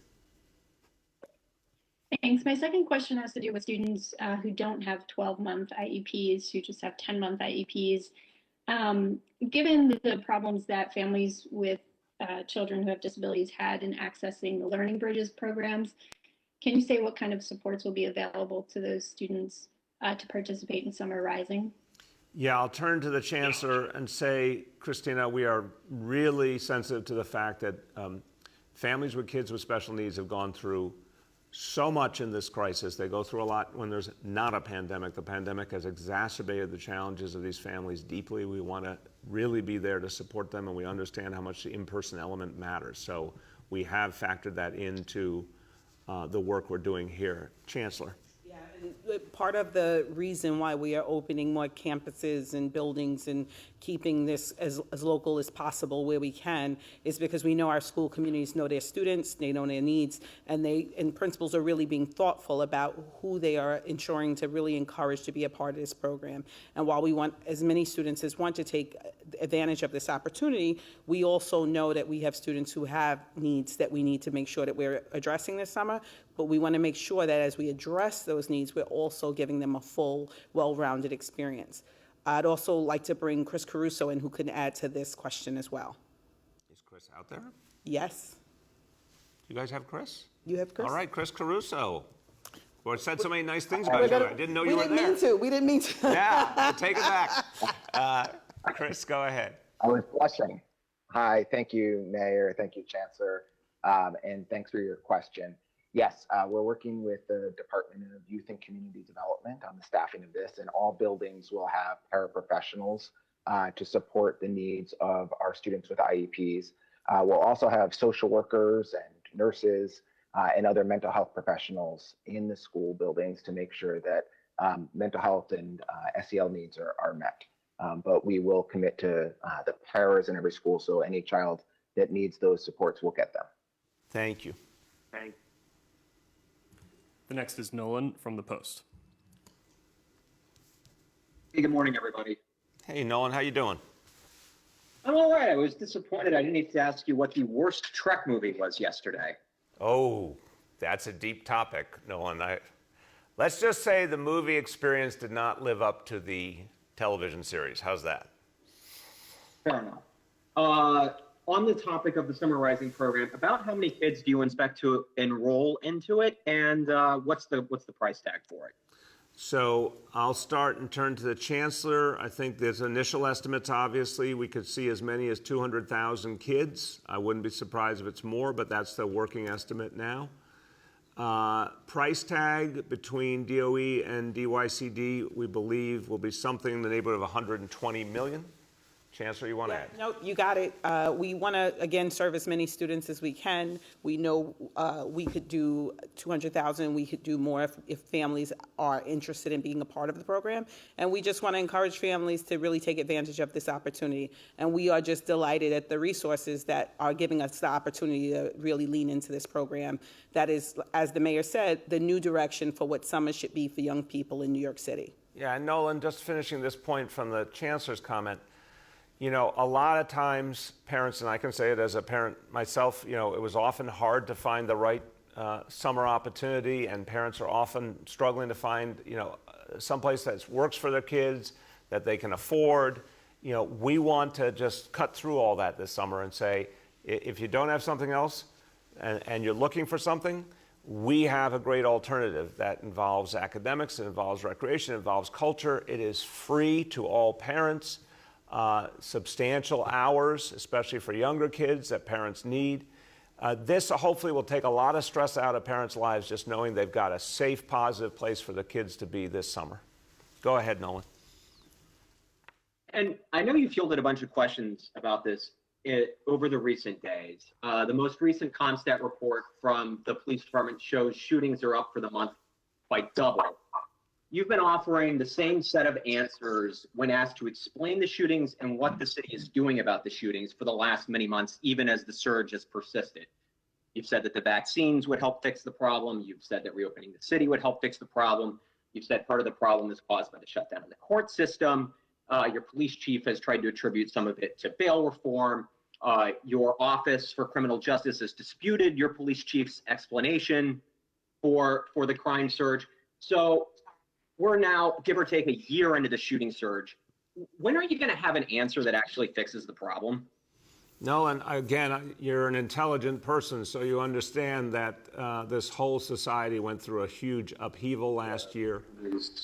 Thanks. My second question has to do with students who don't have 12-month IEPs, who just have 10-month IEPs. Given the problems that families with children who have disabilities had in accessing the Learning Bridges programs, can you say what kind of supports will be available to those students to participate in Summer Rising? Yeah, I'll turn to the Chancellor and say, Christina, we are really sensitive to the fact that families with kids with special needs have gone through so much in this crisis. They go through a lot when there's not a pandemic. The pandemic has exacerbated the challenges of these families deeply. We want to really be there to support them, and we understand how much the in-person element matters. So we have factored that into the work we're doing here. Chancellor. Yeah, and part of the reason why we are opening more campuses and buildings and keeping this as local as possible where we can is because we know our school communities know their students, they know their needs, and principals are really being thoughtful about who they are ensuring to really encourage to be a part of this program. And while we want as many students as want to take advantage of this opportunity, we also know that we have students who have needs that we need to make sure that we're addressing this summer, but we want to make sure that as we address those needs, we're also giving them a full, well-rounded experience. I'd also like to bring Chris Caruso in, who can add to this question as well. Is Chris out there? Yes. You guys have Chris? You have Chris? All right, Chris Caruso. Well, said so many nice things about you. I didn't know you were there. We didn't mean to. Yeah, take it back. Chris, go ahead. I was blushing. Hi, thank you, Mayor. Thank you, Chancellor. And thanks for your question. Yes, we're working with the Department of Youth and Community Development on the staffing of this, and all buildings will have paraprofessionals to support the needs of our students with IEPs. We'll also have social workers and nurses and other mental health professionals in the school buildings to make sure that mental health and SEL needs are met. But we will commit to the paras in every school, so any child that needs those supports will get them. Thank you. The next is Nolan from The Post. Hey, good morning, everybody. Hey, Nolan, how you doing? I'm all right. I was disappointed I didn't need to ask you what the worst Trek movie was yesterday. Oh, that's a deep topic, Nolan. Let's just say the movie experience did not live up to the television series. How's that? Fair enough. On the topic of the Summer Rising program, about how many kids do you expect to enroll into it, and what's the price tag for it? So I'll start and turn to the Chancellor. I think there's initial estimates, obviously. We could see as many as 200,000 kids. I wouldn't be surprised if it's more, but that's the working estimate now. Price tag between DOE and DYCD, we believe, will be something in the neighborhood of 120 million. Chancellor, you want to add? No, you got it. We want to, again, serve as many students as we can. We know we could do 200,000. We could do more if families are interested in being a part of the program. And we just want to encourage families to really take advantage of this opportunity. And we are just delighted at the resources that are giving us the opportunity to really lean into this program. That is, as the mayor said, the new direction for what summer should be for young people in New York City. Yeah, and Nolan, just finishing this point from the Chancellor's comment, you know, a lot of times parents, and I can say it as a parent myself, you know, it was often hard to find the right summer opportunity, and parents are often struggling to find, you know, someplace that works for their kids, that they can afford. You know, we want to just cut through all that this summer and say, if you don't have something else and you're looking for something, we have a great alternative that involves academics, it involves recreation, it involves culture. It is free to all parents, substantial hours, especially for younger kids that parents need. This hopefully will take a lot of stress out of parents' lives, just knowing they've got a safe, positive place for the kids to be this summer. Go ahead, Nolan. And I know you fielded a bunch of questions about this over the recent days. The most recent Comstat report from the police department shows shootings are up for the month by double. You've been offering the same set of answers when asked to explain the shootings and what the city is doing about the shootings for the last many months, even as the surge has persisted. You've said that the vaccines would help fix the problem. You've said that reopening the city would help fix the problem. You've said part of the problem is caused by the shutdown of the court system. Your police chief has tried to attribute some of it to bail reform. Your Office for Criminal Justice has disputed your police chief's explanation for the crime surge. So we're now, give or take, a year into the shooting surge. When are you going to have an answer that actually fixes the problem? Nolan, again, you're an intelligent person, so you understand that this whole society went through a huge upheaval last year,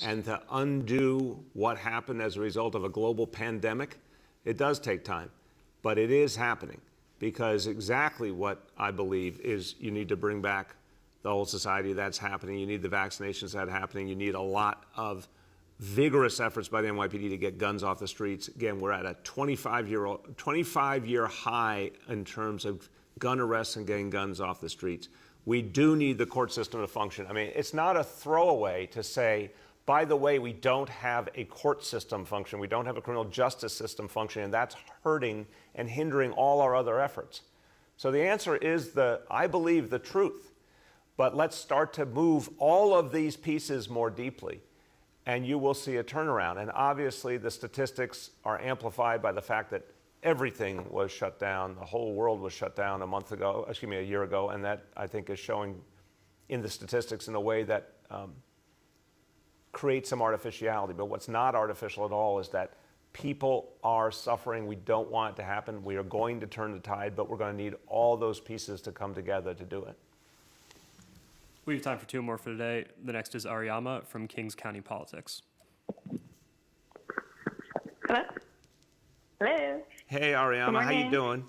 and to undo what happened as a result of a global pandemic, it does take time, but it is happening, because exactly what I believe is you need to bring back the whole society. That's happening. You need the vaccinations that are happening. You need a lot of vigorous efforts by the NYPD to get guns off the streets. Again, we're at a 25-year high in terms of gun arrests and getting guns off the streets. We do need the court system to function. I mean, it's not a throwaway to say, by the way, we don't have a court system function. We don't have a criminal justice system function, and that's hurting and hindering all our other efforts. So the answer is, I believe, the truth. But let's start to move all of these pieces more deeply, and you will see a turnaround. And obviously, the statistics are amplified by the fact that everything was shut down. The whole world was shut down a year ago, and that, I think, is showing in the statistics in a way that creates some artificiality. But what's not artificial at all is that people are suffering. We don't want it to happen. We are going to turn the tide, but we're going to need all those pieces to come together to do it. We have time for two more for today. The next is Ariama from Kings County Politics. Hello? Hello? Hey, Ariama, how you doing?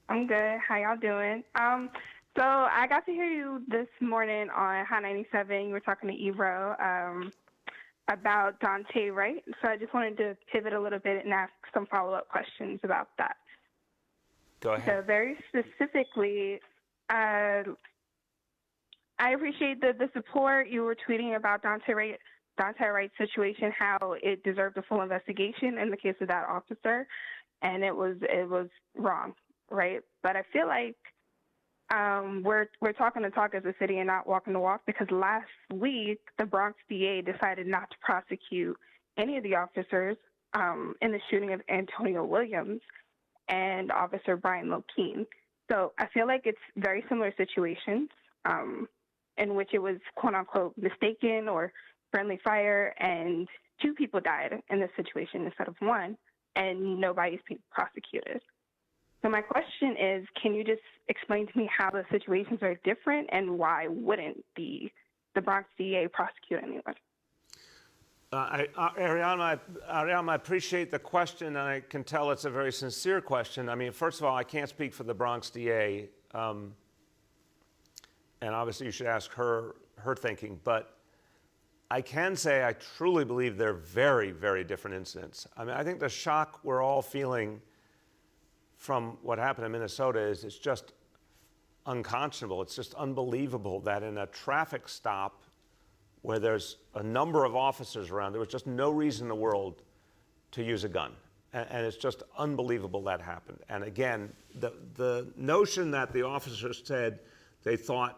I'm good. How y'all doing? So I got to hear you this morning on Hot 97. You were talking to Ebro about Dante Wright. So I just wanted to pivot a little bit and ask some follow-up questions about that. Go ahead. So very specifically, I appreciate the support. You were tweeting about Dante Wright's situation, how it deserved a full investigation in the case of that officer, and it was wrong, right? But I feel like we're talking the talk as a city and not walking the walk, because last week the Bronx DA decided not to prosecute any of the officers in the shooting of Antonio Williams and Officer Brian Lokeen. So I feel like it's very similar situations. In which it was quote-unquote mistaken or friendly fire, and 2 people died in this situation instead of 1, and nobody's being prosecuted. So my question is, can you just explain to me how the situations are different, and why wouldn't the Bronx DA prosecute anyone? Ariana, I appreciate the question, and I can tell it's a very sincere question. I mean, first of all, I can't speak for the Bronx DA. And obviously you should ask her thinking, but I can say I truly believe they're very, very different incidents. I mean, I think the shock we're all feeling from what happened in Minnesota is it's just unconscionable. It's just unbelievable that in a traffic stop where there's a number of officers around, there was just no reason in the world to use a gun. And it's just unbelievable that happened. And again, the notion that the officers said they thought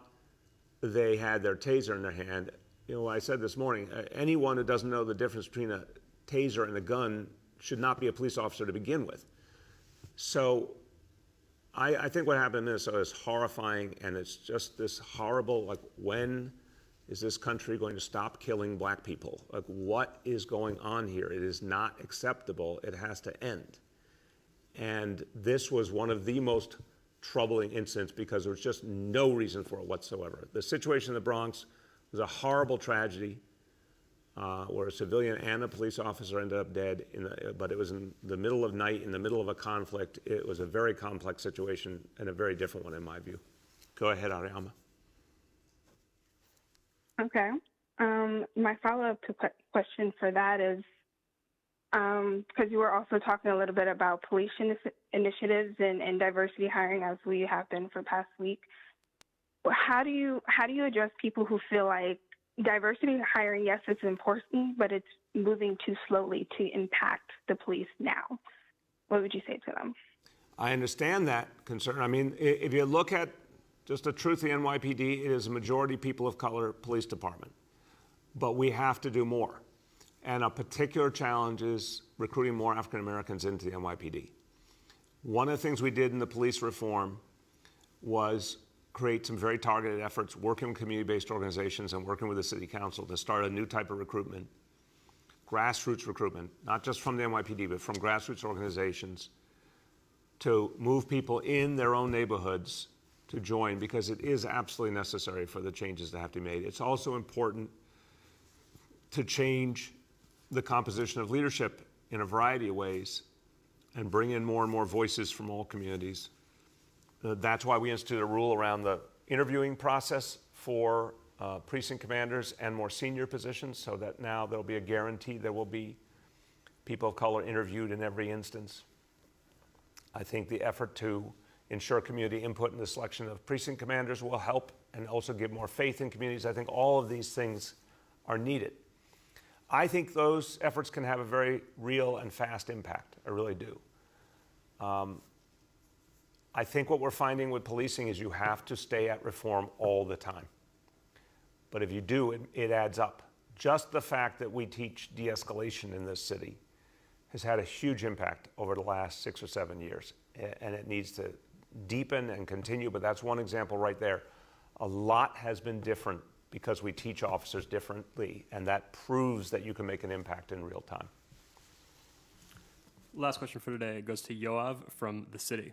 they had their taser in their hand. You know, I said this morning, anyone who doesn't know the difference between a taser and a gun should not be a police officer to begin with. So I think what happened in Minnesota is horrifying, and it's just this horrible, like, when is this country going to stop killing black people? Like, what is going on here? It is not acceptable. It has to end. And this was one of the most troubling incidents because there was just no reason for it whatsoever. The situation in the Bronx was a horrible tragedy where a civilian and a police officer ended up dead, but it was in the middle of night, in the middle of a conflict. It was a very complex situation and a very different one in my view. Go ahead, Ariama. Okay. My follow-up to question for that is, because you were also talking a little bit about police initiatives and diversity hiring, as we have been for past week. How do you address people who feel like diversity hiring, yes, it's important, but it's moving too slowly to impact the police now? What would you say to them? I understand that concern. I mean, if you look at just the truth of the NYPD, it is a majority people of color police department. But we have to do more. And a particular challenge is recruiting more African Americans into the NYPD. One of the things we did in the police reform was create some very targeted efforts, working with community-based organizations and working with the city council to start a new type of recruitment, grassroots recruitment, not just from the NYPD, but from grassroots organizations to move people in their own neighborhoods to join, because it is absolutely necessary for the changes that have to be made. It's also important to change the composition of leadership in a variety of ways and bring in more and more voices from all communities. That's why we instituted a rule around the interviewing process for precinct commanders and more senior positions, so that now there'll be a guarantee there will be people of color interviewed in every instance. I think the effort to ensure community input in the selection of precinct commanders will help and also give more faith in communities. I think all of these things are needed. I think those efforts can have a very real and fast impact. I really do. I think what we're finding with policing is you have to stay at reform all the time. But if you do, it adds up. Just the fact that we teach de-escalation in this city has had a huge impact over the last 6 or 7 years. And it needs to deepen and continue, but that's one example right there. A lot has been different because we teach officers differently, and that proves that you can make an impact in real time. Last question for today goes to Yoav from the city.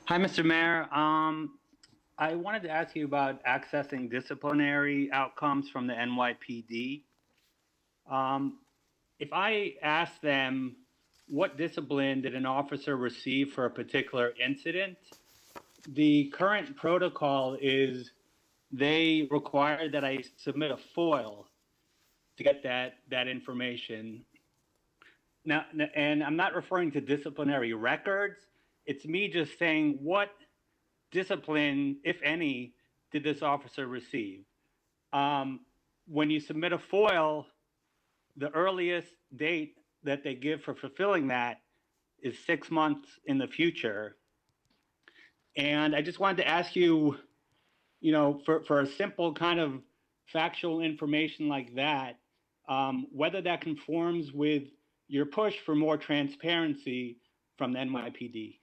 Hi, Mr. Mayor. I wanted to ask you about accessing disciplinary outcomes from the NYPD. If I ask them, what discipline did an officer receive for a particular incident? The current protocol is they require that I submit a FOIL to get that information. Now, and I'm not referring to disciplinary records. It's me just saying, what discipline, if any, did this officer receive? When you submit a FOIL, the earliest date that they give for fulfilling that is 6 months in the future. And I just wanted to ask you, for a simple kind of factual information like that, whether that conforms with your push for more transparency from the NYPD.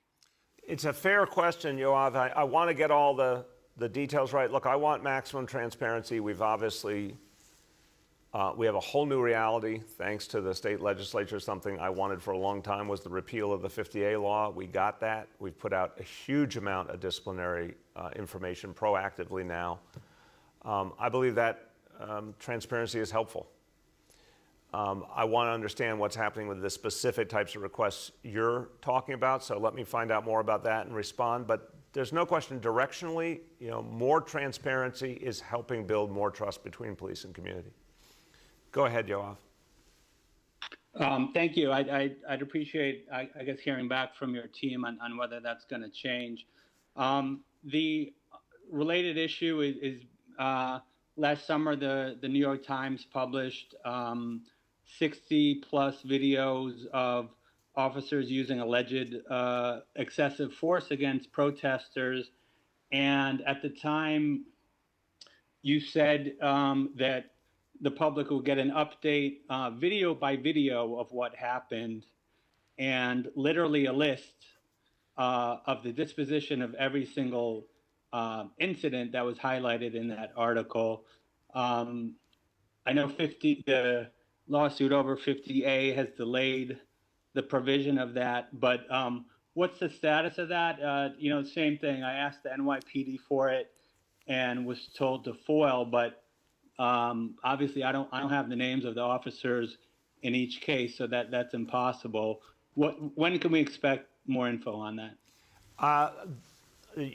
It's a fair question, Yoav. I want to get all the details right. Look, I want maximum transparency. We've obviously, we have a whole new reality thanks to the state legislature. Something I wanted for a long time was the repeal of the 50A law. We got that. We've put out a huge amount of disciplinary information proactively now. I believe that transparency is helpful. I want to understand what's happening with the specific types of requests you're talking about, so let me find out more about that and respond. But there's no question directionally, more transparency is helping build more trust between police and community. Go ahead, Yoav. Thank you. I'd appreciate, I guess, hearing back from your team on whether that's going to change. The related issue is last summer, the New York Times published 60 plus videos of officers using alleged excessive force against protesters. And at the time, you said that the public will get an update video by video of what happened, and literally a list of the disposition of every single incident that was highlighted in that article. I know the lawsuit over 50A has delayed the provision of that, but what's the status of that? Same thing. I asked the NYPD for it and was told to foil, but obviously I don't have the names of the officers in each case, so that's impossible. When can we expect more info on that?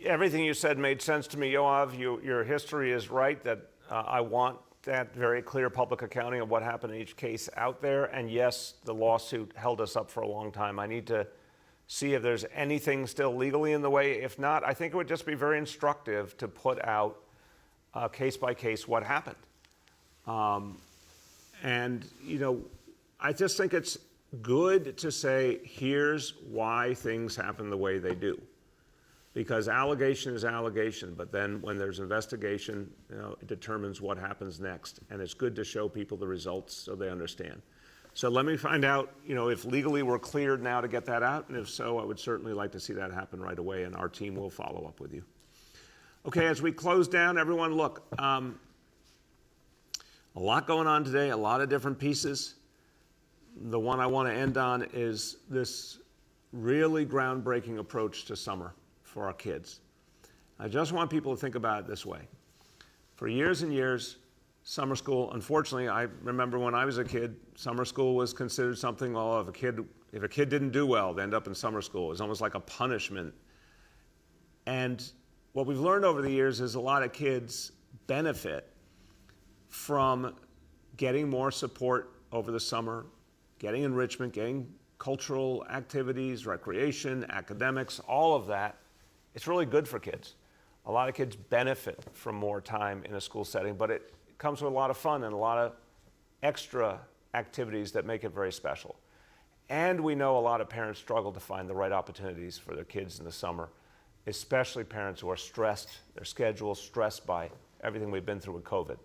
Everything you said made sense to me, Yoav. Your history is right that I want that very clear public accounting of what happened in each case out there. And yes, the lawsuit held us up for a long time. I need to see if there's anything still legally in the way. If not, I think it would just be very instructive to put out case by case what happened. I just think it's good to say, here's why things happen the way they do. Because allegation is allegation, but then when there's investigation, it determines what happens next. And it's good to show people the results so they understand. So let me find out, if legally we're cleared now to get that out. And if so, I would certainly like to see that happen right away, and our team will follow up with you. Okay, as we close down, everyone, look, a lot going on today, a lot of different pieces. The one I want to end on is this really groundbreaking approach to summer for our kids. I just want people to think about it this way. For years and years, summer school, unfortunately, I remember when I was a kid, summer school was considered something, well, if a kid didn't do well, they end up in summer school. It was almost like a punishment. And what we've learned over the years is a lot of kids benefit from getting more support over the summer, getting enrichment, getting cultural activities, recreation, academics, all of that. It's really good for kids. A lot of kids benefit from more time in a school setting, but it comes with a lot of fun and a lot of extra activities that make it very special. And we know a lot of parents struggle to find the right opportunities for their kids in the summer, especially parents who are stressed, their schedules stressed by everything we've been through with COVID.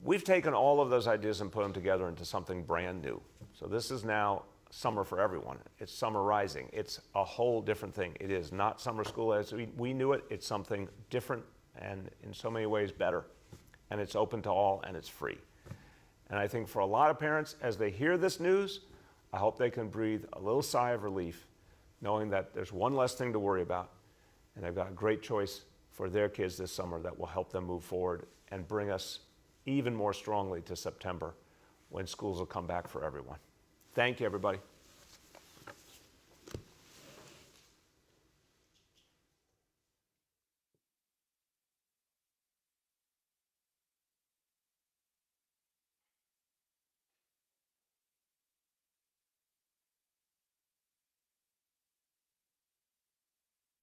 We've taken all of those ideas and put them together into something brand new. So this is now summer for everyone. It's Summer Rising. It's a whole different thing. It is not summer school as we knew it. It's something different and in so many ways better. And it's open to all and it's free. And I think for a lot of parents, as they hear this news, I hope they can breathe a little sigh of relief, knowing that there's one less thing to worry about. And they've got a great choice for their kids this summer that will help them move forward and bring us even more strongly to September when schools will come back for everyone. Thank you, everybody.